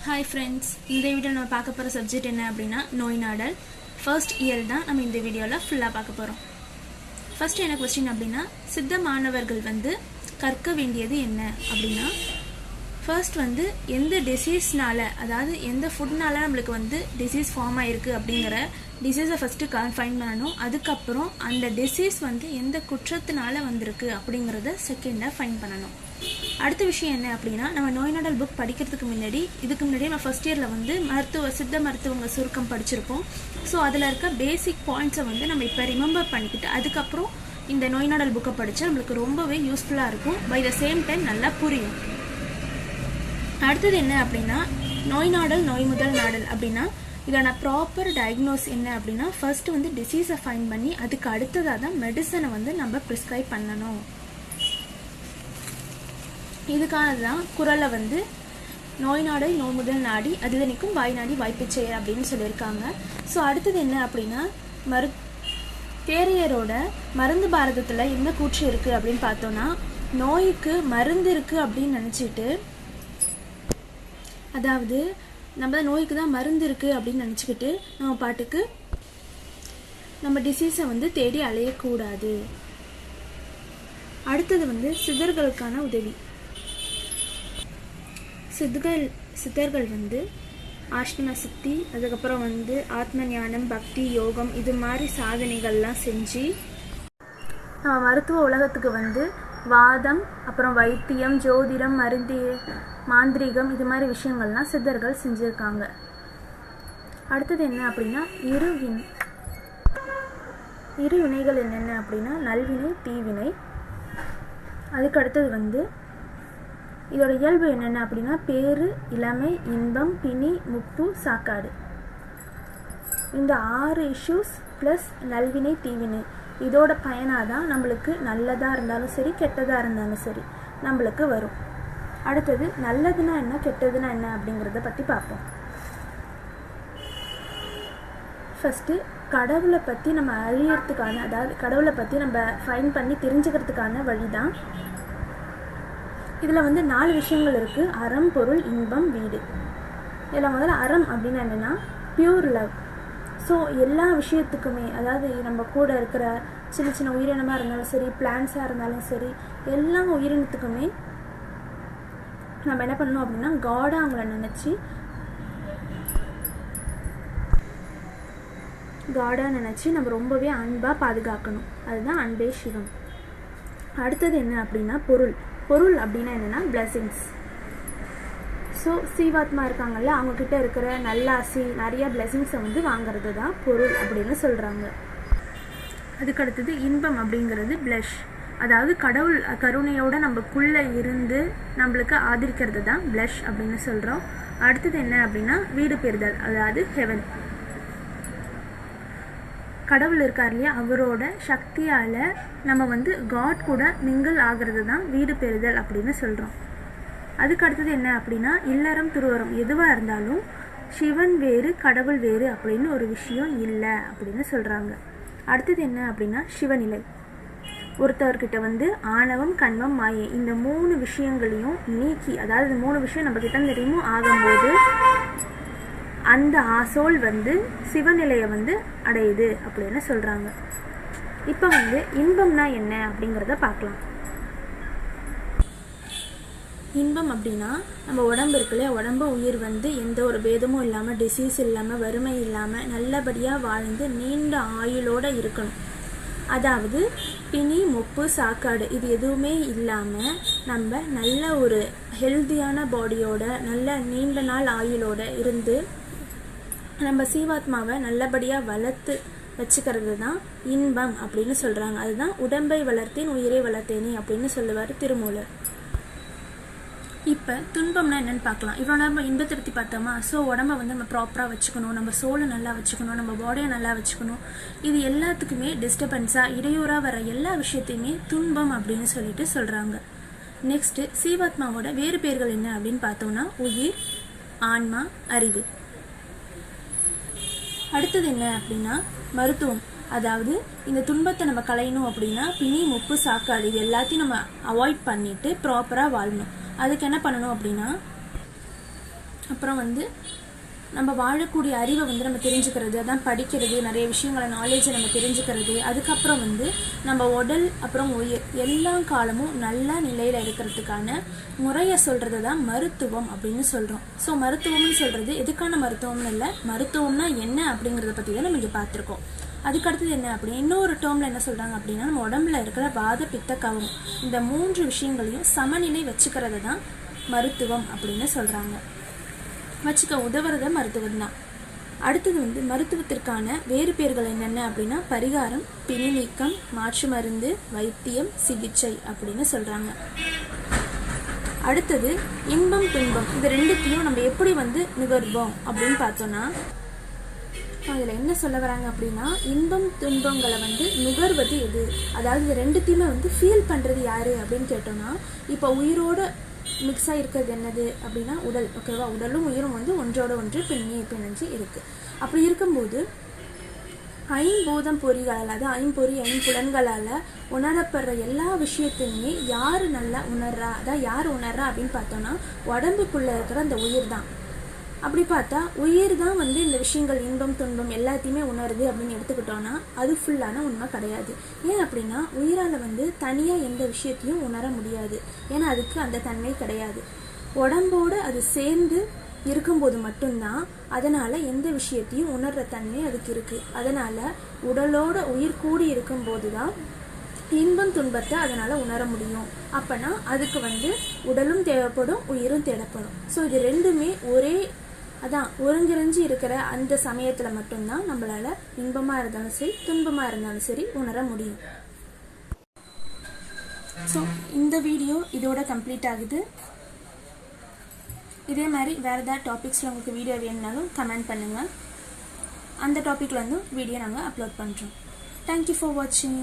Hi friends, இந்த வீடியோவில் நம்ம பார்க்க போகிற சப்ஜெக்ட் என்ன அப்படின்னா நோய் நாடல். ஃபர்ஸ்ட் இயர் தான் நம்ம இந்த வீடியோவில் ஃபுல்லாக பார்க்க போகிறோம். ஃபர்ஸ்ட் என்ன கொஸ்டின் அப்படின்னா, சித்த மாணவர்கள் கற்க வேண்டியது என்ன அப்படின்னா, ஃபர்ஸ்ட் எந்த டிசீஸ்னால, அதாவது எந்த ஃபுட்னால நம்மளுக்கு டிசீஸ் ஃபார்ம் ஆகிருக்கு அப்படிங்கிற டிசீஸை ஃபஸ்ட்டு ஃபைன் பண்ணணும். அதுக்கப்புறம் அந்த டிசீஸ் எந்த குற்றத்தினால வந்திருக்கு அப்படிங்கிறத செகண்டாக ஃபைன் பண்ணணும். அடுத்த விஷயம் என்ன அப்படின்னா, நம்ம நோய் நாடல் புக் படிக்கிறதுக்கு இதுக்கு முன்னாடி நம்ம ஃபர்ஸ்ட் இயரில் சித்த மருத்துவங்க சுருக்கம் படிச்சிருப்போம். ஸோ அதில் இருக்க பேசிக் பாயிண்ட்ஸை நம்ம இப்போ ரிமெம்பர் பண்ணிக்கிட்டு அதுக்கப்புறம் இந்த நோய் நாடல் புக்கை படித்தா நம்மளுக்கு ரொம்பவே யூஸ்ஃபுல்லாக இருக்கும். பை த சேம் டைம் நல்லா புரியும். அடுத்தது என்ன அப்படின்னா, நோய் நாடல் நோய் முதல் நாடல் அப்படின்னா இதோட ப்ராப்பர் டயக்னோஸ் என்ன அப்படின்னா, ஃபர்ஸ்ட் டிசீஸை ஃபைன் பண்ணி அதுக்கு அடுத்ததாக தான் மெடிசனை நம்ம ப்ரிஸ்கிரைப் பண்ணணும். இதுக்கானது தான் குறளை நோய் நாடை நோய் முதல் நாடி அதுதனிக்கும் வாய் நாடி வாய்ப்பிச்செயல் அப்படின்னு சொல்லியிருக்காங்க. ஸோ அடுத்தது என்ன அப்படின்னா, தேரையரோட மருந்து பாரதத்தில் என்ன கூற்று இருக்குது அப்படின்னு பார்த்தோன்னா, நோய்க்கு மருந்து இருக்குது அப்படின்னு நினச்சிட்டு, அதாவது நம்ம நோய்க்கு தான் மருந்து இருக்குது அப்படின்னு நினச்சிக்கிட்டு நம்ம பாட்டுக்கு நம்ம டிசீஸை தேடி அலையக்கூடாது. அடுத்தது சித்தர்களுக்கான உதவி. சித்தர்கள் ஆஷ்டம சித்தி, அதுக்கப்புறம் ஆத்ம ஞானம், பக்தி, யோகம் இது மாதிரி சாதனைகள்லாம் செஞ்சு நம்ம மருத்துவ உலகத்துக்கு வாதம், அப்புறம் வைத்தியம், ஜோதிடம், மாந்திரீகம் இது மாதிரி விஷயங்கள்லாம் சித்தர்கள் செஞ்சுருக்காங்க. அடுத்தது என்ன அப்படின்னா, இரு வினைகள் என்னென்ன அப்படின்னா நல்வினை, தீவினை. அதுக்கு அடுத்தது இதோட இயல்பு என்னென்ன அப்படின்னா, பேரு, இளமை, இன்பம், பிணி, முப்பு, சாக்காடு. இந்த 6 இஷ்யூஸ் ப்ளஸ் நல்வினை, தீவினை இதோட பயனாக தான் நம்மளுக்கு நல்லதாக இருந்தாலும் சரி கெட்டதாக இருந்தாலும் சரி நம்மளுக்கு வரும். அடுத்தது நல்லதுன்னா என்ன, கெட்டதுன்னா என்ன அப்படிங்கிறத பற்றி பார்ப்போம். ஃபஸ்ட்டு கடவுளை பற்றி நம்ம அழியறதுக்கான, அதாவது கடவுளை பற்றி நம்ம ஃபைன் பண்ணி தெரிஞ்சுக்கிறதுக்கான வழி தான். இதில் 4 விஷயங்கள் இருக்குது: அறம், பொருள், இன்பம், வீடு. இதில் முதல்ல அறம் அப்படின்னா என்னென்னா பியூர் லவ். ஸோ எல்லா விஷயத்துக்குமே, அதாவது நம்ம கூட இருக்கிற சின்ன சின்ன உயிரினமாக இருந்தாலும் சரி, பிளான்ஸாக இருந்தாலும் சரி, எல்லா உயிரினத்துக்குமே நம்ம என்ன பண்ணணும் அப்படின்னா காடாக அவங்கள நினச்சி நம்ம ரொம்பவே அன்பாக பாதுகாக்கணும். அதுதான் அன்பே சிவம். அடுத்தது என்ன அப்படின்னா பொருள் அப்படின்னா என்னென்னா பிளெஸிங்ஸ். ஸோ சீவாத்மா இருக்காங்கல்ல, அவங்கக்கிட்ட இருக்கிற நல்லாசி நிறையா பிளெஸிங்ஸை வாங்கிறது தான் பொருள் அப்படின்னு சொல்கிறாங்க. அதுக்கடுத்தது இன்பம் அப்படிங்கிறது ப்ளஷ், அதாவது கடவுள் கருணையோடு நம்மக்குள்ளே இருந்து நம்மளுக்கு ஆதரிக்கிறது தான் ப்ளஷ் அப்படின்னு சொல்கிறோம். அடுத்தது என்ன அப்படின்னா வீடு பெறுதல், அதாவது ஹெவன். கடவுள் இருக்கார் இல்லையா, அவரோட சக்தியால் நம்ம காட் கூட மிங்கிள் ஆகிறது தான் வீடு பெறுதல் அப்படின்னு சொல்கிறோம். அதுக்கு அடுத்தது என்ன அப்படின்னா இல்லறம், துருவரம் எதுவாக இருந்தாலும் சிவன் வேறு கடவுள் வேறு அப்படின்னு ஒரு விஷயம் இல்லை அப்படின்னு சொல்கிறாங்க. அடுத்தது என்ன அப்படின்னா சிவநிலை. ஒருத்தவர்கிட்ட ஆணவம், கண்மம், மாயை இந்த 3 விஷயங்களையும் நீக்கி, அதாவது 3 விஷயம் நம்ம கிட்ட ரிமூவ் ஆகும்போது அந்த சோல் சிவநிலையை அடையுது அப்படின்னு சொல்கிறாங்க. இப்போ இன்பம்னா என்ன அப்படிங்கிறத பார்க்கலாம். இன்பம் அப்படின்னா நம்ம உடம்பு இருக்கு இல்லையா, உடம்பு உயிர் எந்த ஒரு பேதமும் இல்லாமல், டிசீஸ் இல்லாமல், வறுமை இல்லாமல் நல்லபடியாக வாழ்ந்து நீண்ட ஆயுளோடு இருக்கணும். அதாவது பிணி, முப்பு, சாக்காடு இது எதுவுமே இல்லாமல் நம்ம நல்ல ஒரு ஹெல்த்தியான பாடியோட நல்ல நீண்ட நாள் ஆயுளோடு இருந்து நம்ம சீவாத்மாவை நல்லபடியாக வளர்த்து வச்சுக்கிறது தான் இன்பம் அப்படின்னு சொல்கிறாங்க. அதுதான் உடம்பை வளர்த்தேன் உயிரை வளர்த்தேனே அப்படின்னு சொல்லுவார் திருமூலர். இப்போ துன்பம்னா என்னென்னு பார்க்கலாம். இவ்வளோ நம்ம இன்பத்தை பற்றி பார்த்தோமா. ஸோ உடம்பை நம்ம ப்ராப்பராக வச்சுக்கணும், நம்ம சோலை நல்லா வச்சுக்கணும், நம்ம பாடியை நல்லா வச்சுக்கணும். இது எல்லாத்துக்குமே டிஸ்டர்பன்ஸாக இடையூறாக வர எல்லா விஷயத்தையுமே துன்பம் அப்படின்னு சொல்லிட்டு சொல்கிறாங்க. நெக்ஸ்ட்டு சீவாத்மாவோட வேறு பேர்கள் என்ன அப்படின்னு பார்த்தோம்னா உயிர், ஆன்மா, அறிவு. அடுத்தது என்ன அப்படின்னா மருத்துவம். அதாவது இந்த துன்பத்தை நம்ம களையணும் அப்படின்னா பிணி, முப்பு, சாக்காடு இது எல்லாத்தையும் நம்ம அவாய்ட் பண்ணிட்டு ப்ராப்பராக வாழணும். அதுக்கு என்ன பண்ணணும் அப்படின்னா அப்புறம் வந்து நம்ம வாழக்கூடிய அறிவை வந்து நம்ம தெரிஞ்சுக்கிறது, அதான் படிக்கிறது, நிறைய விஷயங்களை நாலேஜை நம்ம தெரிஞ்சுக்கிறது. அதுக்கப்புறம் வந்து நம்ம உடல் அப்புறம் உயிர் எல்லா காலமும் நல்ல நிலையில் இருக்கிறதுக்கான முறையை சொல்கிறது தான் மருத்துவம் அப்படின்னு சொல்கிறோம். ஸோ மருத்துவம்னு சொல்கிறது எதுக்கான மருத்துவம்னு இல்லை, மருத்துவம்னா என்ன அப்படிங்கிறத பற்றி தான் நம்ம இங்கே பார்த்துருக்கோம். அதுக்கடுத்தது என்ன அப்படின்னு இன்னொரு டேர்மில் என்ன சொல்கிறாங்க அப்படின்னா, நம்ம உடம்புல இருக்கிற வாத பித்த கவம் இந்த 3 விஷயங்களையும் சமநிலை வச்சுக்கிறது தான் மருத்துவம் அப்படின்னு சொல்கிறாங்க. வச்சுக்க உதவுறத மருத்துவம் தான். அடுத்தது வந்து மருத்துவத்திற்கான வேறு பேர்கள் என்னென்ன அப்படின்னா, பரிகாரம், பிணி நீக்கம், மாற்று மருந்து, வைத்தியம், சிகிச்சை அப்படின்னு சொல்கிறாங்க. அடுத்தது இன்பம் துன்பம், இது ரெண்டுத்தையும் நம்ம எப்படி வந்து நுகர்வோம் அப்படின்னு பார்த்தோன்னா, அதில் என்ன சொல்ல வராங்க அப்படின்னா, இன்பம் துன்பங்களை வந்து நுகர்வது எது, அதாவது இது ரெண்டுத்தையுமே வந்து ஃபீல் பண்ணுறது யாரு அப்படின்னு கேட்டோம்னா, இப்போ உயிரோட மிக்ஸ் ஆகிருக்கிறது என்னது அப்படின்னா உடல். ஓகேவா, உடலும் உயிரும் வந்து ஒன்றோட ஒன்று பிணைஞ்சு இருக்குது. அப்படி இருக்கும்போது ஐம்பூதம் பொறிகளால், அதாவது ஐம்பொறி ஐம்புலன்களால் உணரப்படுற எல்லா விஷயத்தையுமே யார் நல்லா உணர்றா, அதாவது யார் உணர்றா அப்படின்னு பார்த்தோன்னா உடம்புக்குள்ளே இருக்கிற அந்த உயிர் தான். அப்படி பார்த்தா உயிர் தான் வந்து இந்த விஷயங்கள் இன்பம் துன்பம் எல்லாத்தையுமே உணருது அப்படின்னு எடுத்துக்கிட்டோன்னா அது ஃபுல்லான உண்மை கிடையாது. ஏன் அப்படின்னா உயிரால் வந்து தனியாக எந்த விஷயத்தையும் உணர முடியாது. ஏன்னா அதுக்கு அந்த தன்மை கிடையாது. உடம்போடு அது சேர்ந்து இருக்கும்போது மட்டும்தான் அதனால் எந்த விஷயத்தையும் உணர்கிற தன்மை அதுக்கு இருக்குது. அதனால் உடலோட உயிர் கூடி இருக்கும்போது தான் இன்பம் துன்பத்தை அதனால் உணர முடியும். அப்போனா அதுக்கு வந்து உடலும் தேவைப்படும், உயிரும் தேவைப்படும். ஸோ இது ரெண்டுமே அதான் ஒருங்கிணைஞ்சு இருக்கிற அந்த சமயத்தில் மட்டும்தான் நம்மளால் இன்பமாக இருந்தாலும் சரி துன்பமாக இருந்தாலும் சரி உணர முடியும். ஸோ இந்த வீடியோ இதோட கம்ப்ளீட் ஆகுது. இதே மாதிரி வேறு ஏதாவது டாபிக்ஸில் உங்களுக்கு வீடியோ வேணும்னாலும் கமெண்ட் பண்ணுங்கள். அந்த டாப்பிக்கில் வந்து வீடியோ நாங்கள் அப்லோட் பண்ணுறோம். தேங்க்யூ ஃபார் வாட்சிங்.